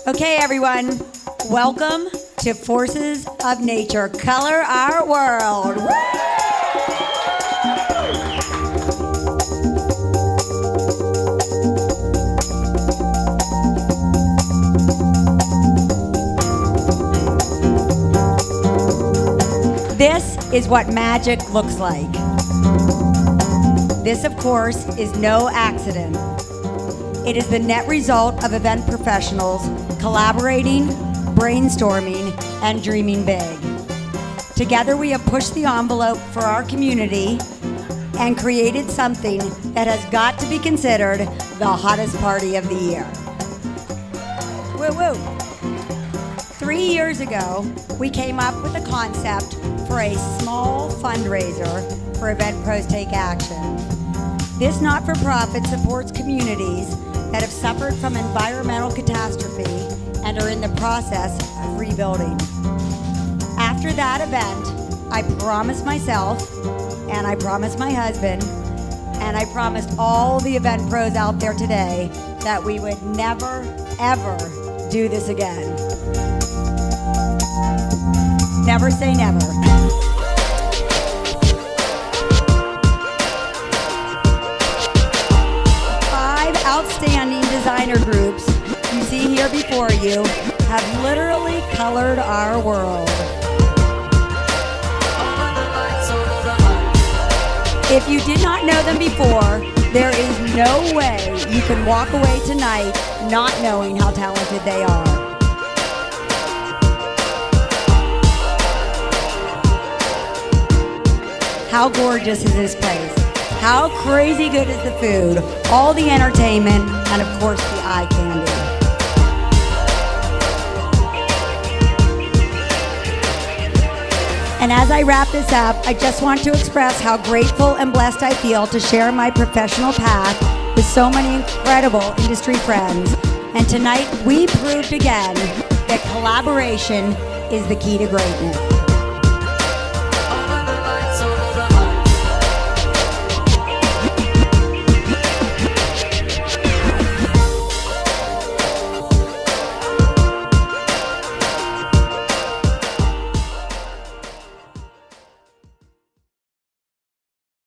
Okay, everyone, welcome to Forces of Nature. Color our world. Woo! This is what magic looks like. This, of course, is no accident. It is the net result of event professionals collaborating, brainstorming, and dreaming big. Together, we have pushed the envelope for our community and created something that has got to be considered the hottest party of the year. Woo woo! 3 years ago, we came up with a concept for a small fundraiser for Event Pros Take Action. This not-for-profit supports communities that have suffered from environmental catastrophe and are in the process of rebuilding. After that event, I promised myself, and I promised my husband, and I promised all the event pros out there today that we would never, ever do this again. Never say never. Outstanding designer groups you see here before you have literally colored our world. If you did not know them before, there is no way you can walk away tonight not knowing how talented they are. How gorgeous is this place? How crazy good is the food, all the entertainment, and of course the eye candy. And as I wrap this up, I just want to express how grateful and blessed I feel to share my professional path with so many incredible industry friends. And tonight we proved again that collaboration is the key to greatness.